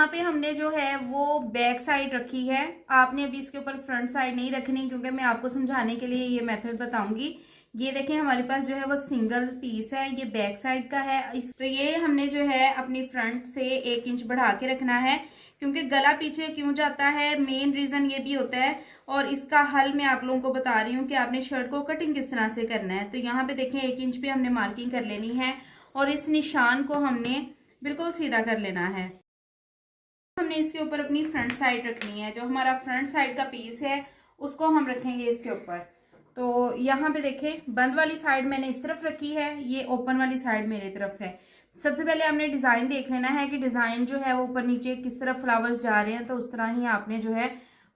यहाँ पे हमने जो है वो बैक साइड रखी है। आपने अभी इसके ऊपर फ्रंट साइड नहीं रखनी, क्योंकि मैं आपको समझाने के लिए ये मेथड बताऊंगी। ये देखें हमारे पास जो है वो सिंगल पीस है, ये बैक साइड का है। तो ये हमने जो है अपनी फ्रंट से 1 इंच बढ़ा के रखना है, क्योंकि गला पीछे क्यों जाता है, मेन रीजन ये भी होता है। और इसका हल मैं आप लोगों को बता रही हूँ कि आपने शर्ट को कटिंग किस तरह से करना है। तो यहाँ पे देखें 1 इंच पे हमने मार्किंग कर लेनी है और इस निशान को हमने बिल्कुल सीधा कर लेना है। हमने इसके ऊपर अपनी फ्रंट साइड रखनी है। जो हमारा फ्रंट साइड का पीस है उसको हम रखेंगे इसके ऊपर। तो यहाँ पे देखें बंद वाली साइड मैंने इस तरफ रखी है, ये ओपन वाली साइड मेरे तरफ है। सबसे पहले हमने डिजाइन देख लेना है कि डिजाइन जो है वो ऊपर नीचे किस तरफ फ्लावर्स जा रहे हैं, तो उस तरह ही आपने जो है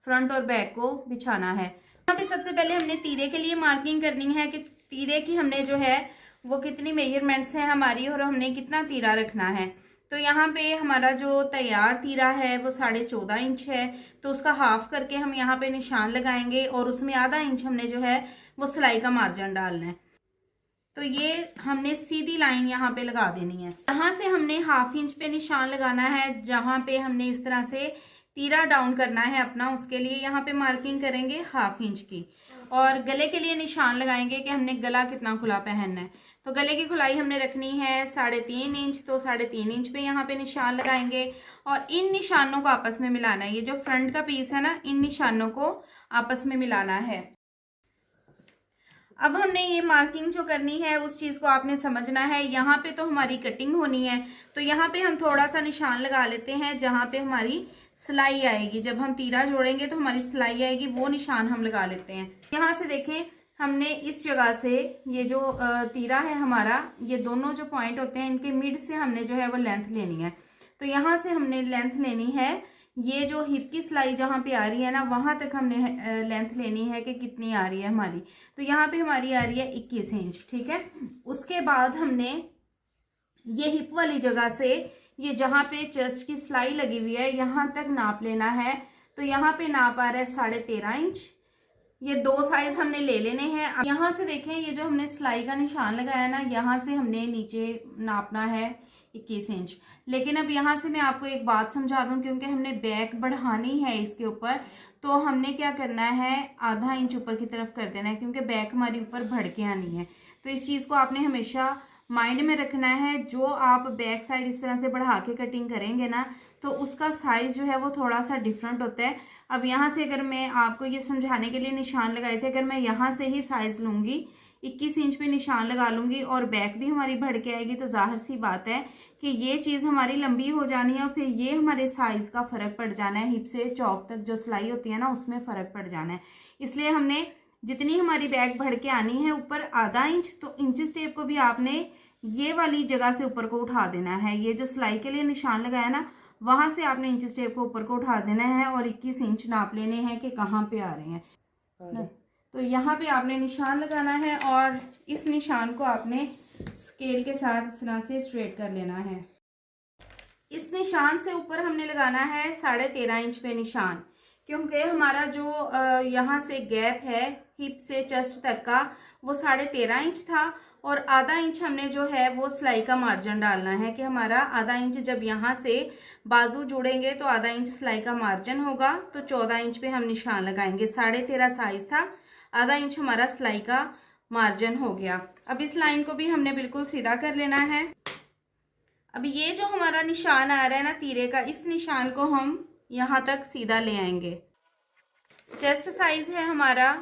फ्रंट और बैक को बिछाना है। यहाँ पे सबसे पहले हमने तीरे के लिए मार्किंग करनी है कि तीरे की हमने जो है वो कितनी मेजरमेंट्स हैं हमारी और हमने कितना तीरा रखना है। तो यहाँ पे हमारा जो तैयार तीरा है वो 14.5 इंच है, तो उसका हाफ करके हम यहाँ पे निशान लगाएंगे और उसमें आधा इंच हमने जो है वो सिलाई का मार्जिन डालना है। तो ये हमने सीधी लाइन यहाँ पे लगा देनी है। यहाँ से हमने हाफ इंच पे निशान लगाना है, जहाँ पे हमने इस तरह से तीरा डाउन करना है अपना, उसके लिए यहाँ पे मार्किंग करेंगे हाफ इंच की। और गले के लिए निशान लगाएंगे कि हमने गला कितना खुला पहनना है। तो गले की खुलाई हमने रखनी है 3.5 इंच, तो 3.5 इंच पे यहाँ पे निशान लगाएंगे और इन निशानों को आपस में मिलाना है। ये जो फ्रंट का पीस है ना, इन निशानों को आपस में मिलाना है। अब हमने ये मार्किंग जो करनी है उस चीज को आपने समझना है। यहाँ पे तो हमारी कटिंग होनी है, तो यहाँ पे हम थोड़ा सा निशान लगा लेते हैं जहाँ पे हमारी सिलाई आएगी। जब हम तीरा जोड़ेंगे तो हमारी सिलाई आएगी, वो निशान हम लगा लेते हैं। यहाँ से देखें हमने इस जगह से ये जो तीरा है हमारा, ये दोनों जो पॉइंट होते हैं इनके मिड से हमने जो है वो लेंथ लेनी है। तो यहाँ से हमने लेंथ लेनी है, ये जो हिप की सिलाई जहाँ पे आ रही है ना, वहां तक हमने लेंथ लेनी है कि कितनी आ रही है हमारी। तो यहाँ पे हमारी आ रही है 21 इंच, ठीक है। उसके बाद हमने ये हिप वाली जगह से ये जहाँ पे चेस्ट की सिलाई लगी हुई है यहाँ तक नाप लेना है। तो यहाँ पे नाप आ रहा है 13.5 इंच। ये 2 साइज हमने ले लेने हैं। अब यहाँ से देखें ये जो हमने सिलाई का निशान लगाया ना, यहाँ से हमने नीचे नापना है 21 इंच। लेकिन अब यहाँ से मैं आपको एक बात समझा दूं, क्योंकि हमने बैक बढ़ानी है इसके ऊपर, तो हमने क्या करना है आधा इंच ऊपर की तरफ कर देना है, क्योंकि बैक हमारी ऊपर बढ़ के आनी है। तो इस चीज को आपने हमेशा माइंड में रखना है। जो आप बैक साइड इस तरह से बढ़ा के कटिंग करेंगे ना, तो उसका साइज जो है वो थोड़ा सा डिफरेंट होता है। अब यहाँ से अगर मैं आपको ये समझाने के लिए निशान लगाए थे, अगर मैं यहाँ से ही साइज लूंगी 21 इंच पे निशान लगा लूंगी और बैक भी हमारी बढ़ के आएगी, तो जाहिर सी बात है कि ये चीज हमारी लंबी हो जानी है और फिर ये हमारे साइज का फर्क पड़ जाना है। हिप से चौक तक जो सिलाई होती है ना, उसमें फर्क पड़ जाना है। इसलिए हमने जितनी हमारी बैक बढ़ के आनी है ऊपर आधा इंच, तो इंचेस टेप को भी आपने ये वाली जगह से ऊपर को उठा देना है। ये जो सिलाई के लिए निशान लगाया ना, वहां से आपने इंचेस टेप को ऊपर को उठा देना है और 21 इंच नाप लेने हैं कि कहाँ पे आ रहे हैं। तो यहाँ पे आपने निशान लगाना है और इस निशान को आपने स्केल के साथ इस तरह से स्ट्रेट कर लेना है। इस निशान से ऊपर हमने लगाना है 13.5 इंच पे निशान, क्योंकि हमारा जो यहाँ से गैप है हिप से चेस्ट तक का वो 13.5 इंच था और आधा इंच हमने जो है वो सिलाई का मार्जिन डालना है कि हमारा आधा इंच जब यहाँ से बाजू जुड़ेंगे तो आधा इंच सिलाई का मार्जिन होगा। तो 14 इंच पे हम निशान लगाएंगे। 13.5 साइज था, आधा इंच हमारा सिलाई का मार्जिन हो गया। अब इस लाइन को भी हमने बिल्कुल सीधा कर लेना है। अब ये जो हमारा निशान आ रहा है ना तीरे का, इस निशान को हम यहाँ तक सीधा ले आएंगे। चेस्ट साइज है हमारा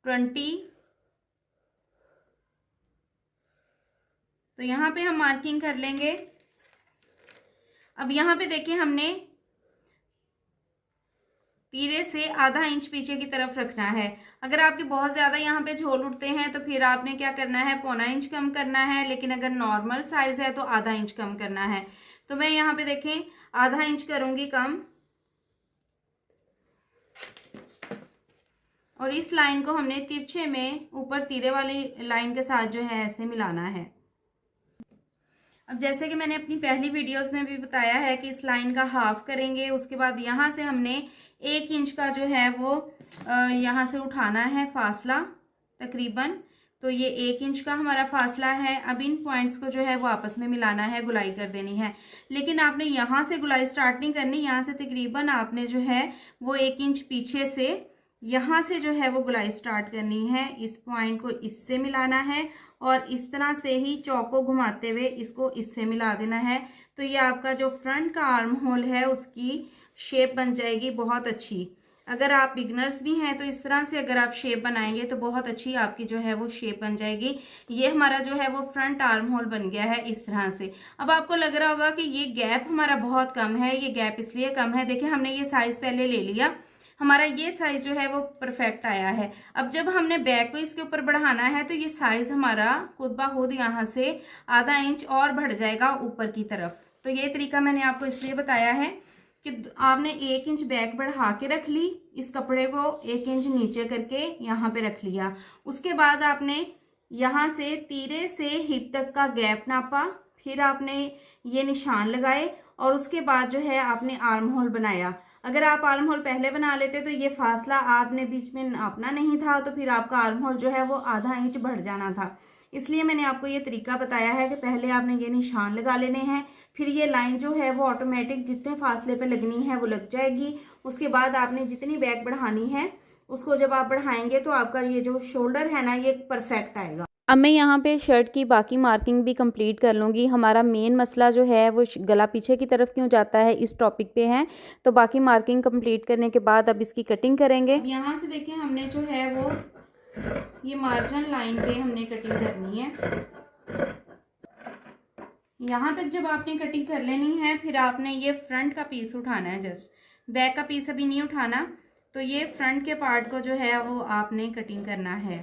20, तो यहाँ पे हम मार्किंग कर लेंगे। अब यहाँ पे देखें हमने तीरे से आधा इंच पीछे की तरफ रखना है। अगर आपके बहुत ज्यादा यहाँ पे झोल उठते हैं तो फिर आपने क्या करना है, 0.25 इंच कम करना है। लेकिन अगर नॉर्मल साइज है तो आधा इंच कम करना है। तो मैं यहाँ पे देखें आधा इंच करूंगी कम और इस लाइन को हमने तिरछे में ऊपर तीरे वाली लाइन के साथ जो है ऐसे मिलाना है। अब जैसे कि मैंने अपनी पहली वीडियोस में भी बताया है कि इस लाइन का हाफ करेंगे। उसके बाद यहाँ से हमने 1 इंच का जो है वो यहाँ से उठाना है फासला तकरीबन तो ये 1 इंच का हमारा फासला है। अब इन पॉइंट्स को जो है वो आपस में मिलाना है, गुलाई कर देनी है। लेकिन आपने यहाँ से गुलाई स्टार्ट नहीं करनी, यहाँ से तकरीबन आपने जो है वो 1 इंच पीछे से यहाँ से जो है वो गुलाई स्टार्ट करनी है। इस पॉइंट को इससे मिलाना है और इस तरह से ही चौक को घुमाते हुए इसको इससे मिला देना है। तो ये आपका जो फ्रंट का आर्म होल है उसकी शेप बन जाएगी बहुत अच्छी। अगर आप बिगनर्स भी हैं तो इस तरह से अगर आप शेप बनाएंगे तो बहुत अच्छी आपकी जो है वो शेप बन जाएगी। ये हमारा जो है वो फ्रंट आर्म होल बन गया है इस तरह से। अब आपको लग रहा होगा कि ये गैप हमारा बहुत कम है, ये गैप इसलिए कम है, देखिए हमने ये साइज पहले ले लिया, हमारा ये साइज जो है वो परफेक्ट आया है। अब जब हमने बैक को इसके ऊपर बढ़ाना है तो ये साइज हमारा खुद ब खुद यहाँ से आधा इंच और बढ़ जाएगा ऊपर की तरफ। तो ये तरीका मैंने आपको इसलिए बताया है कि आपने 1 इंच बैक बढ़ा के रख ली, इस कपड़े को 1 इंच नीचे करके यहाँ पे रख लिया। उसके बाद आपने यहाँ से तीरे से हिप तक का गैप नापा, फिर आपने ये निशान लगाए और उसके बाद जो है आपने आर्म होल बनाया। अगर आप आर्म होल पहले बना लेते तो ये फासला आपने बीच में नापना नहीं था, तो फिर आपका आर्म होल जो है वो आधा इंच बढ़ जाना था। इसलिए मैंने आपको ये तरीका बताया है कि पहले आपने ये निशान लगा लेने हैं, फिर ये लाइन जो है वो ऑटोमेटिक जितने फासले पे लगनी है वो लग जाएगी। उसके बाद आपने जितनी बैक बढ़ानी है उसको जब आप बढ़ाएंगे तो आपका ये जो शोल्डर है ना ये परफेक्ट आएगा। अब मैं यहाँ पे शर्ट की बाकी मार्किंग भी कंप्लीट कर लूँगी। हमारा मेन मसला जो है वो गला पीछे की तरफ क्यों जाता है इस टॉपिक पे है, तो बाकी मार्किंग कंप्लीट करने के बाद अब इसकी कटिंग करेंगे। अब यहाँ से देखिए हमने जो है वो ये मार्जिन लाइन पे हमने कटिंग करनी है। यहाँ तक जब आपने कटिंग कर लेनी है फिर आपने ये फ्रंट का पीस उठाना है, जस्ट बैक का पीस अभी नहीं उठाना। तो ये फ्रंट के पार्ट को जो है वो आपने कटिंग करना है।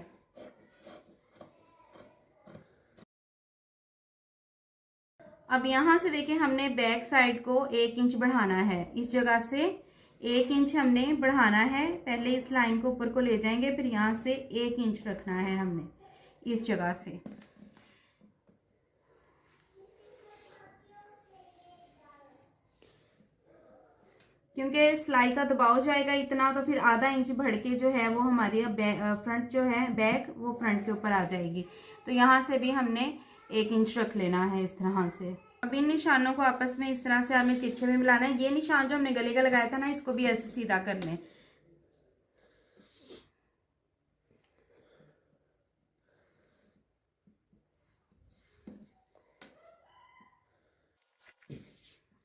अब यहाँ से देखिए हमने बैक साइड को 1 इंच बढ़ाना है, इस जगह से 1 इंच हमने बढ़ाना है। पहले इस लाइन को ऊपर को ले जाएंगे, फिर यहाँ से 1 इंच रखना है हमने इस जगह से। क्योंकि सिलाई का दबाव जाएगा इतना तो फिर आधा इंच बढ़ के जो है वो हमारी फ्रंट जो है बैक वो फ्रंट के ऊपर आ जाएगी। तो यहाँ से भी हमने 1 इंच रख लेना है इस तरह से। अब इन निशानों को आपस में इस तरह से हमें तिरछे में मिलाना है। ये निशान जो हमने गले का लगाया था ना इसको भी ऐसे सीधा कर लें।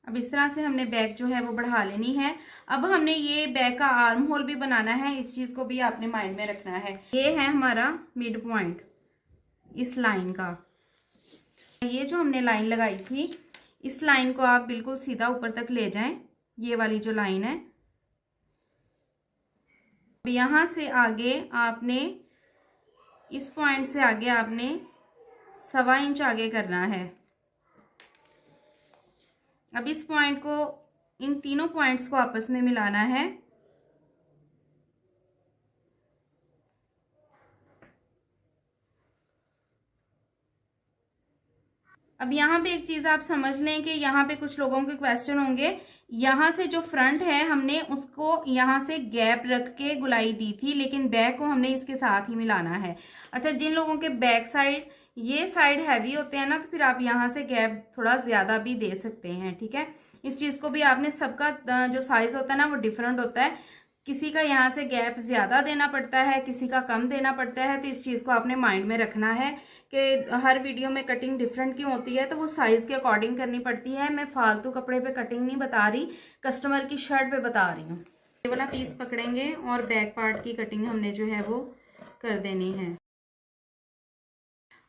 अब इस तरह से हमने बैक जो है वो बढ़ा लेनी है। अब हमने ये बैक का आर्म होल भी बनाना है, इस चीज को भी आपने माइंड में रखना है। ये है हमारा मिड पॉइंट इस लाइन का। ये जो हमने लाइन लगाई थी इस लाइन को आप बिल्कुल सीधा ऊपर तक ले जाएं, ये वाली जो लाइन है। यहां से आगे आपने इस पॉइंट से आगे आपने 1.25 इंच आगे करना है। अब इस पॉइंट को इन तीनों पॉइंट्स को आपस में मिलाना है। अब यहाँ पे एक चीज आप समझ लें कि यहाँ पे कुछ लोगों के क्वेश्चन होंगे। यहाँ से जो फ्रंट है हमने उसको यहाँ से गैप रख के गुलाई दी थी, लेकिन बैक को हमने इसके साथ ही मिलाना है। अच्छा, जिन लोगों के बैक साइड ये साइड हैवी होते हैं ना तो फिर आप यहाँ से गैप थोड़ा ज्यादा भी दे सकते हैं, ठीक है। इस चीज को भी आपने, सबका जो साइज होता है ना वो डिफरेंट होता है, किसी का यहाँ से गैप ज्यादा देना पड़ता है, किसी का कम देना पड़ता है। तो इस चीज को आपने माइंड में रखना है कि हर वीडियो में कटिंग डिफरेंट क्यों होती है, तो वो साइज के अकॉर्डिंग करनी पड़ती है। मैं फालतू कपड़े पे कटिंग नहीं बता रही, कस्टमर की शर्ट पे बता रही हूँ। ये वाला पीस पकड़ेंगे और बैक पार्ट की कटिंग हमने जो है वो कर देनी है।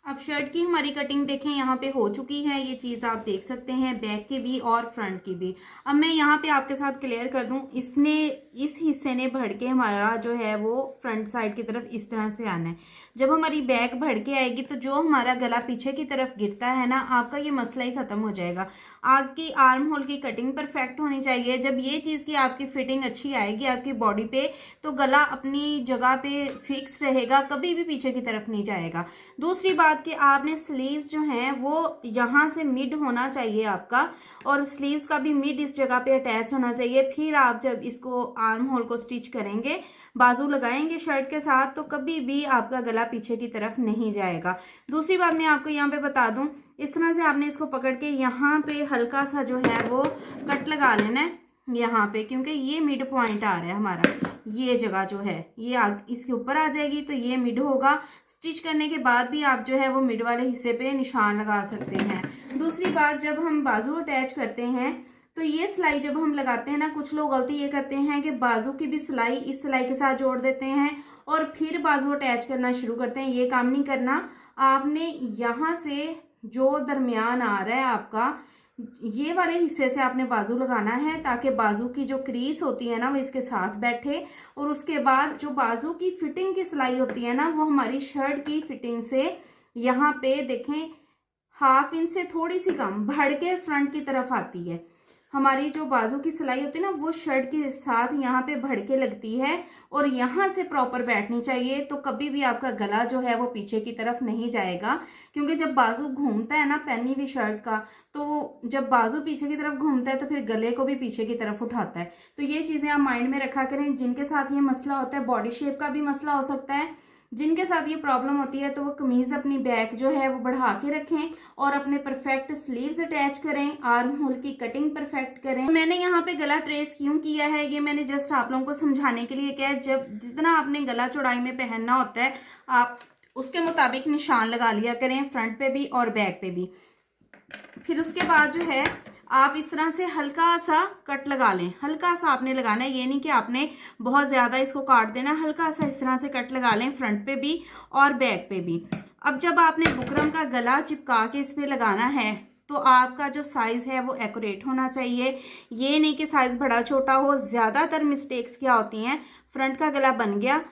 अब शर्ट की हमारी कटिंग देखें यहाँ पे हो चुकी है, ये चीज आप देख सकते हैं बैक की भी और फ्रंट की भी। अब मैं यहाँ पे आपके साथ क्लियर कर दूं, इस हिस्से ने बढ़ के हमारा जो है वो फ्रंट साइड की तरफ इस तरह से आना है। जब हमारी बैक बढ़ के आएगी तो जो हमारा गला पीछे की तरफ गिरता है ना, आपका ये मसला ही खत्म हो जाएगा। आपकी आर्म होल की कटिंग परफेक्ट होनी चाहिए। जब ये चीज़ की आपकी फिटिंग अच्छी आएगी आपकी बॉडी पे, तो गला अपनी जगह पे फिक्स रहेगा, कभी भी पीछे की तरफ नहीं जाएगा। दूसरी बात कि आपने स्लीव्स जो हैं वो यहाँ से मिड होना चाहिए आपका, और स्लीव्स का भी मिड इस जगह पे अटैच होना चाहिए। फिर आप जब इसको आर्म होल को स्टिच करेंगे, बाजू लगाएंगे शर्ट के साथ, तो कभी भी आपका गला पीछे की तरफ नहीं जाएगा। दूसरी बात मैं आपको यहाँ पे बता दूं, इस तरह से आपने इसको पकड़ के यहाँ पे हल्का सा जो है वो कट लगा लेना है यहाँ पे, क्योंकि ये मिड पॉइंट आ रहा है हमारा, ये जगह जो है ये इसके ऊपर आ जाएगी, तो ये मिड होगा। स्टिच करने के बाद भी आप जो है वो मिड वाले हिस्से पे निशान लगा सकते हैं। दूसरी बात, जब हम बाजू अटैच करते हैं तो ये सिलाई जब हम लगाते हैं ना, कुछ लोग गलती ये करते हैं कि बाजू की भी सिलाई इस सिलाई के साथ जोड़ देते हैं और फिर बाजू अटैच करना शुरू करते हैं। ये काम नहीं करना। आपने यहाँ से जो दरमियान आ रहा है आपका, ये वाले हिस्से से आपने बाजू लगाना है, ताकि बाजू की जो क्रीज होती है ना वो इसके साथ बैठे। और उसके बाद जो बाजू की फिटिंग की सिलाई होती है ना, वो हमारी शर्ट की फिटिंग से यहाँ पे देखें 1/2 इंच से थोड़ी सी कम बढ़ के फ्रंट की तरफ आती है। हमारी जो बाजू की सिलाई होती है ना, वो शर्ट के साथ यहाँ पे बढ़ के लगती है और यहाँ से प्रॉपर बैठनी चाहिए। तो कभी भी आपका गला जो है वो पीछे की तरफ नहीं जाएगा, क्योंकि जब बाजू घूमता है ना पहनी हुई शर्ट का, तो जब बाजू पीछे की तरफ घूमता है तो फिर गले को भी पीछे की तरफ उठाता है। तो ये चीज़ें आप माइंड में रखा करें। जिनके साथ ये मसला होता है, बॉडी शेप का भी मसला हो सकता है, जिनके साथ ये प्रॉब्लम होती है, तो वो कमीज अपनी बैक जो है वो बढ़ा के रखें और अपने परफेक्ट स्लीव्स अटैच करें, आर्म होल की कटिंग परफेक्ट करें। मैंने यहाँ पे गला ट्रेस क्यों किया है, ये मैंने जस्ट आप लोगों को समझाने के लिए किया है। जब जितना आपने गला चौड़ाई में पहनना होता है, आप उसके मुताबिक निशान लगा लिया करें, फ्रंट पे भी और बैक पे भी। फिर उसके बाद जो है आप इस तरह से हल्का सा कट लगा लें। हल्का सा आपने लगाना है, ये नहीं कि आपने बहुत ज़्यादा इसको काट देना। हल्का सा इस तरह से कट लगा लें, फ्रंट पे भी और बैक पे भी। अब जब आपने बुकरम का गला चिपका के इस पर लगाना है, तो आपका जो साइज़ है वो एक्यूरेट होना चाहिए। ये नहीं कि साइज़ बड़ा छोटा हो। ज़्यादातर मिस्टेक्स क्या होती हैं, फ्रंट का गला बन गया,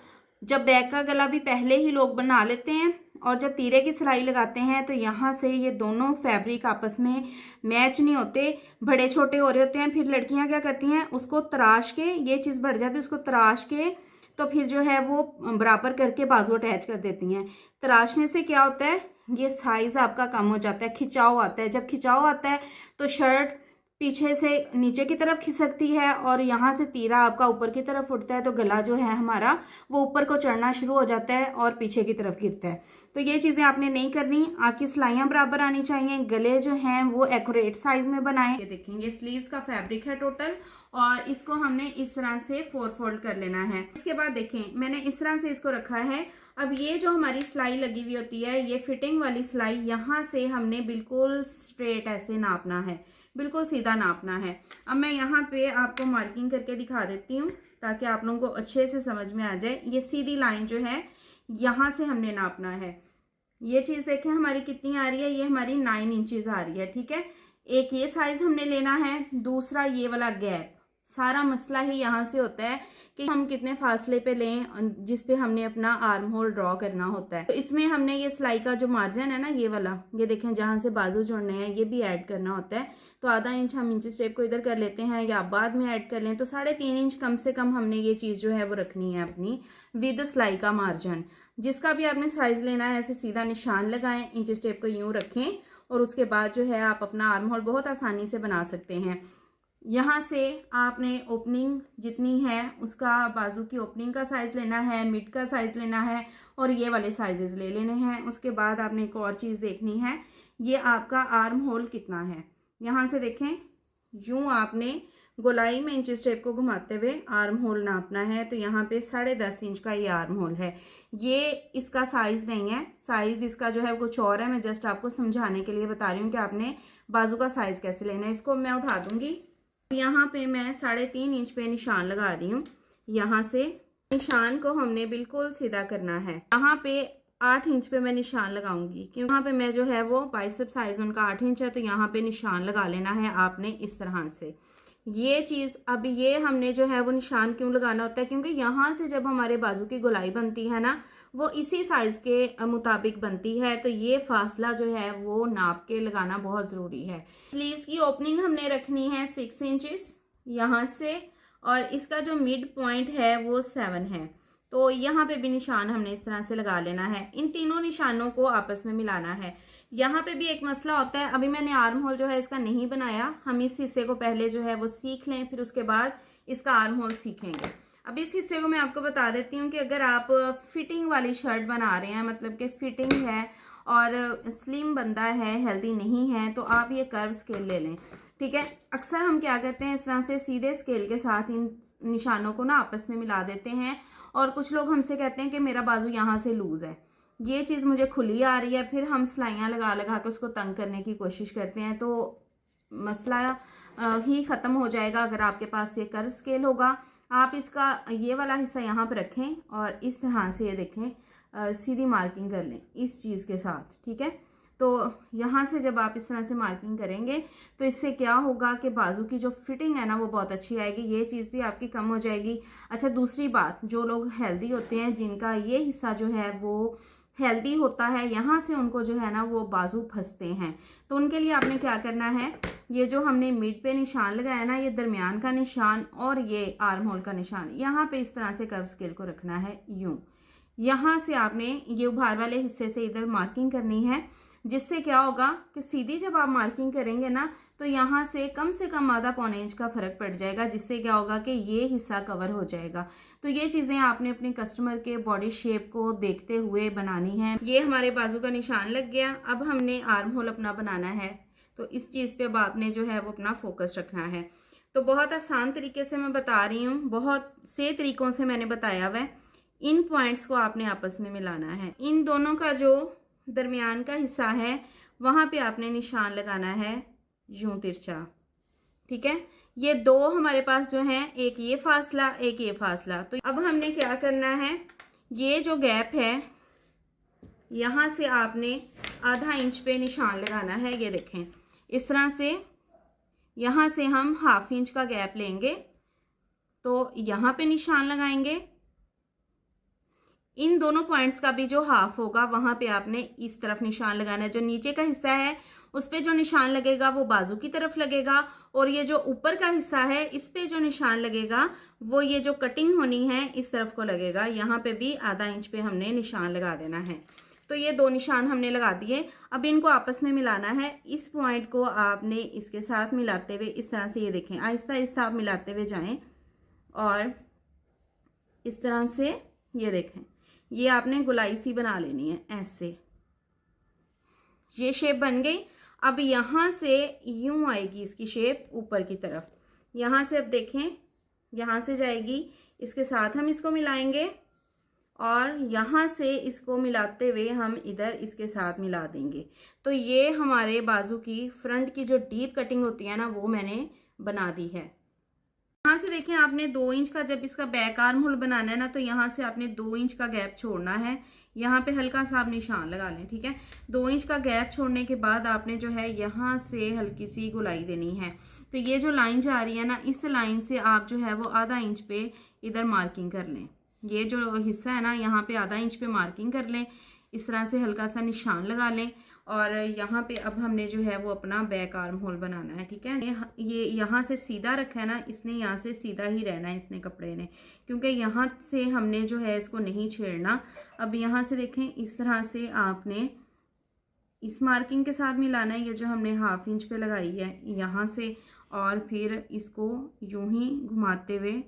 जब बैक का गला भी पहले ही लोग बना लेते हैं, और जब तीरे की सिलाई लगाते हैं तो यहाँ से ये दोनों फैब्रिक आपस में मैच नहीं होते, बड़े छोटे हो रहे होते हैं। फिर लड़कियाँ क्या करती हैं, उसको तराश के, ये चीज़ बढ़ जाती है, उसको तराश के तो फिर जो है वो बराबर करके बाजू अटैच कर देती हैं। तराशने से क्या होता है, ये साइज़ आपका कम हो जाता है, खिंचाव आता है। जब खिंचाव आता है तो शर्ट पीछे से नीचे की तरफ खिसकती है और यहाँ से तीरा आपका ऊपर की तरफ उठता है, तो गला जो है हमारा वो ऊपर को चढ़ना शुरू हो जाता है और पीछे की तरफ गिरता है। तो ये चीज़ें आपने नहीं करनी। आपकी सिलाइयाँ बराबर आनी चाहिए, गले जो हैं वो एक्यूरेट साइज में बनाएं। ये देखेंगे स्लीव्स का फैब्रिक है टोटल, और इसको हमने इस तरह से 4 फोल्ड कर लेना है। इसके बाद देखें मैंने इस तरह से इसको रखा है। अब ये जो हमारी सिलाई लगी हुई होती है, ये फिटिंग वाली सिलाई, यहाँ से हमने बिल्कुल स्ट्रेट ऐसे नापना है, बिल्कुल सीधा नापना है। अब मैं यहाँ पे आपको मार्किंग करके दिखा देती हूँ ताकि आप लोगों को अच्छे से समझ में आ जाए। ये सीधी लाइन जो है यहाँ से हमने नापना है। ये चीज़ देखें हमारी कितनी आ रही है, ये हमारी 9 इंचेस आ रही है, ठीक है। एक ये साइज हमने लेना है, दूसरा ये वाला गैप। सारा मसला ही यहाँ से होता है कि हम कितने फासले पे लें जिस पे हमने अपना आर्म होल ड्रॉ करना होता है। तो इसमें हमने ये सिलाई का जो मार्जिन है ना, ये वाला, ये देखें जहाँ से बाजू जोड़ने हैं, ये भी ऐड करना होता है। तो आधा इंच हम इंच स्टेप को इधर कर लेते हैं या बाद में ऐड कर लें, तो 3.5 इंच कम से कम हमने ये चीज़ जो है वो रखनी है अपनी विद सिलाई का मार्जिन। जिसका भी आपने साइज लेना है ऐसे सीधा निशान लगाएं, इंच स्टेप को यूँ रखें और उसके बाद जो है आप अपना आर्म होल बहुत आसानी से बना सकते हैं। यहाँ से आपने ओपनिंग जितनी है उसका बाजू की ओपनिंग का साइज़ लेना है, मिड का साइज़ लेना है और ये वाले साइजेस ले लेने हैं। उसके बाद आपने एक और चीज़ देखनी है, ये आपका आर्म होल कितना है। यहाँ से देखें, यूँ आपने गोलाई में इंच स्टेप को घुमाते हुए आर्म होल नापना है। तो यहाँ पे 10.5 इंच का ये आर्म होल है। ये इसका साइज़ नहीं है, साइज़ इसका जो है कुछ और है। मैं जस्ट आपको समझाने के लिए बता रही हूँ कि आपने बाजू का साइज़ कैसे लेना है। इसको मैं उठा दूँगी। यहाँ पे मैं 3.5 इंच पे निशान लगा रही हूँ। यहाँ से निशान को हमने बिल्कुल सीधा करना है। यहाँ पे 8 इंच पे मैं निशान लगाऊंगी, क्योंकि यहाँ पे मैं जो है वो बाइसेप साइज उनका 8 इंच है, तो यहाँ पे निशान लगा लेना है आपने इस तरह से। ये चीज़ अब ये हमने जो है वो निशान क्यों लगाना होता है, क्योंकि यहाँ से जब हमारे बाजू की गोलाई बनती है ना, वो इसी साइज के मुताबिक बनती है। तो ये फासला जो है वो नाप के लगाना बहुत ज़रूरी है। स्लीव्स की ओपनिंग हमने रखनी है 6 इंचेस यहाँ से, और इसका जो मिड पॉइंट है वो 7 है। तो यहाँ पे भी निशान हमने इस तरह से लगा लेना है। इन तीनों निशानों को आपस में मिलाना है। यहाँ पे भी एक मसला होता है, अभी मैंने आर्म होल जो है इसका नहीं बनाया, हम इस हिस्से को पहले जो है वो सीख लें, फिर उसके बाद इसका आर्म होल सीखेंगे। अब इस हिस्से को मैं आपको बता देती हूँ कि अगर आप फिटिंग वाली शर्ट बना रहे हैं, मतलब कि फिटिंग है और स्लिम बंदा है, हेल्दी नहीं है, तो आप ये कर्व स्केल ले लें, ठीक है। अक्सर हम क्या करते हैं, इस तरह से सीधे स्केल के साथ इन निशानों को ना आपस में मिला देते हैं, और कुछ लोग हमसे कहते हैं कि मेरा बाजू यहाँ से लूज है, ये चीज़ मुझे खुली आ रही है, फिर हम सिलाइयाँ लगा लगा के उसको तंग करने की कोशिश करते हैं। तो मसला ही ख़त्म हो जाएगा अगर आपके पास ये कर्व स्केल होगा। आप इसका ये वाला हिस्सा यहाँ पर रखें और इस तरह से ये देखें सीधी मार्किंग कर लें इस चीज़ के साथ, ठीक है। तो यहाँ से जब आप इस तरह से मार्किंग करेंगे तो इससे क्या होगा कि बाजू की जो फिटिंग है ना वो बहुत अच्छी आएगी, ये चीज़ भी आपकी कम हो जाएगी। अच्छा, दूसरी बात, जो लोग हेल्दी होते हैं, जिनका ये हिस्सा जो है वो हेल्दी होता है, यहाँ से उनको जो है ना वो बाजू फंसते हैं, तो उनके लिए आपने क्या करना है, ये जो हमने मिड पे निशान लगाया ना, ये दरमियान का निशान और ये आर्म होल का निशान, यहाँ पे इस तरह से कर्व स्केल को रखना है यूं। यहाँ से आपने ये उभार वाले हिस्से से इधर मार्किंग करनी है, जिससे क्या होगा कि सीधी जब आप मार्किंग करेंगे ना तो यहाँ से कम आधा पौने इंच का फर्क पड़ जाएगा, जिससे क्या होगा कि ये हिस्सा कवर हो जाएगा। तो ये चीज़ें आपने अपने कस्टमर के बॉडी शेप को देखते हुए बनानी है। ये हमारे बाजू का निशान लग गया। अब हमने आर्म होल अपना बनाना है, तो इस चीज़ पे अब आपने जो है वो अपना फोकस रखना है। तो बहुत आसान तरीके से मैं बता रही हूँ, बहुत से तरीकों से मैंने बताया हुआ है। इन पॉइंट्स को आपने आपस में मिलाना है। इन दोनों का जो दरमियान का हिस्सा है वहाँ पे आपने निशान लगाना है यूं तिरछा, ठीक है। ये दो हमारे पास जो है, एक ये फासला, एक ये फासला। तो अब हमने क्या करना है, ये जो गैप है यहाँ से आपने आधा इंच पे निशान लगाना है। ये देखें इस तरह से, यहाँ से हम हाफ इंच का गैप लेंगे, तो यहाँ पे निशान लगाएंगे। इन दोनों पॉइंट्स का भी जो हाफ होगा वहां पे आपने इस तरफ निशान लगाना है। जो नीचे का हिस्सा है उस पे जो निशान लगेगा वो बाजू की तरफ लगेगा, और ये जो ऊपर का हिस्सा है इस पे जो निशान लगेगा वो ये जो कटिंग होनी है इस तरफ को लगेगा। यहाँ पे भी आधा इंच पे हमने निशान लगा देना है। तो ये दो निशान हमने लगा दिए। अब इनको आपस में मिलाना है। इस पॉइंट को आपने इसके साथ मिलाते हुए इस तरह से, ये देखें आहिस्ता आहिस्ता आप मिलाते हुए जाएं, और इस तरह से ये देखें, ये आपने गोलाई सी बना लेनी है ऐसे। ये शेप बन गई। अब यहाँ से यूं आएगी इसकी शेप ऊपर की तरफ। यहाँ से अब देखें, यहाँ से जाएगी, इसके साथ हम इसको मिलाएंगे, और यहाँ से इसको मिलाते हुए हम इधर इसके साथ मिला देंगे। तो ये हमारे बाजू की फ्रंट की जो डीप कटिंग होती है ना वो मैंने बना दी है। यहाँ से देखें, आपने 2 इंच का, जब इसका बैक आर्म होल बनाना है ना, तो यहाँ से आपने 2 इंच का गैप छोड़ना है। यहाँ पे हल्का सा आप निशान लगा लें, ठीक है। 2 इंच का गैप छोड़ने के बाद आपने जो है यहाँ से हल्की सी गोलाई देनी है। तो ये जो लाइन जा रही है ना, इस लाइन से आप जो है वो आधा इंच पे इधर मार्किंग कर लें। ये जो हिस्सा है ना यहाँ पे आधा इंच पे मार्किंग कर लें, इस तरह से हल्का सा निशान लगा लें, और यहाँ पे अब हमने जो है वो अपना बैक आर्म होल बनाना है, ठीक है। ये यहाँ से सीधा रखा है ना, इसने यहाँ से सीधा ही रहना है, इसने कपड़े ने, क्योंकि यहाँ से हमने जो है इसको नहीं छेड़ना। अब यहाँ से देखें, इस तरह से आपने इस मार्किंग के साथ मिलाना है, ये जो हमने हाफ इंच पे लगाई है यहाँ से, और फिर इसको यूं ही घुमाते हुए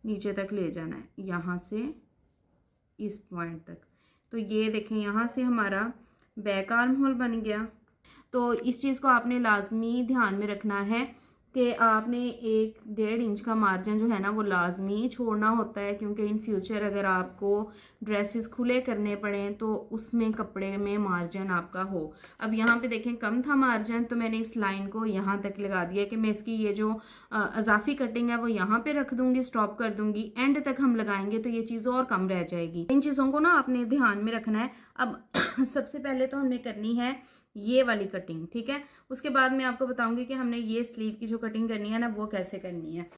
नीचे तक ले जाना है, यहाँ से इस पॉइंट तक। तो ये देखें, यहाँ से हमारा बैक आर्म होल बन गया। तो इस चीज़ को आपने लाजमी ध्यान में रखना है कि आपने 1-1.5 इंच का मार्जिन जो है ना वो लाजमी छोड़ना होता है, क्योंकि इन फ्यूचर अगर आपको ड्रेसेस खुले करने पड़े तो उसमें कपड़े में मार्जिन आपका हो। अब यहाँ पे देखें कम था मार्जिन, तो मैंने इस लाइन को यहाँ तक लगा दिया कि मैं इसकी ये जो अजाफी कटिंग है वो यहाँ पे रख दूंगी, स्टॉप कर दूंगी, एंड तक हम लगाएंगे तो ये चीज़ और कम रह जाएगी। इन चीज़ों को ना आपने ध्यान में रखना है। अब सबसे पहले तो हमने करनी है ये वाली कटिंग, ठीक है। उसके बाद मैं आपको बताऊंगी कि हमने ये स्लीव की जो कटिंग करनी है ना वो कैसे करनी है।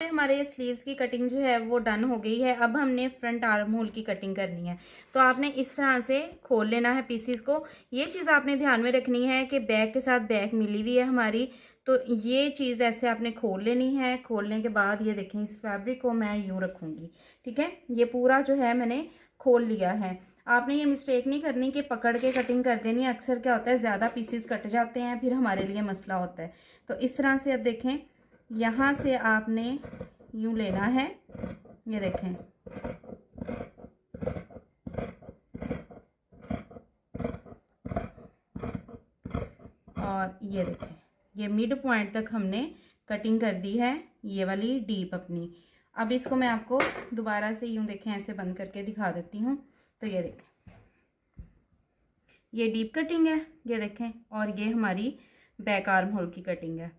हमारे स्लीव्स की कटिंग जो है वो डन हो गई है। अब हमने फ्रंट आर्म होल की कटिंग करनी है। तो आपने इस तरह से खोल लेना है पीसीस को। ये चीज़ आपने ध्यान में रखनी है कि बैक के साथ बैक मिली हुई है हमारी, तो ये चीज़ ऐसे आपने खोल लेनी है। खोलने के बाद ये देखें, इस फैब्रिक को मैं यूँ रखूँगी, ठीक है। ये पूरा जो है मैंने खोल लिया है। आपने ये मिस्टेक नहीं करनी कि पकड़ के कटिंग कर देनी। अक्सर क्या होता है, ज़्यादा पीसेस कट जाते हैं, फिर हमारे लिए मसला होता है। तो इस तरह से अब देखें, यहाँ से आपने यूँ लेना है, ये देखें, और ये देखें, ये मिड पॉइंट तक हमने कटिंग कर दी है, ये वाली डीप अपनी। अब इसको मैं आपको दोबारा से यूँ देखें ऐसे बंद करके दिखा देती हूँ। तो ये देखें, ये डीप कटिंग है, ये देखें, और ये हमारी बैक आर्म होल की कटिंग है।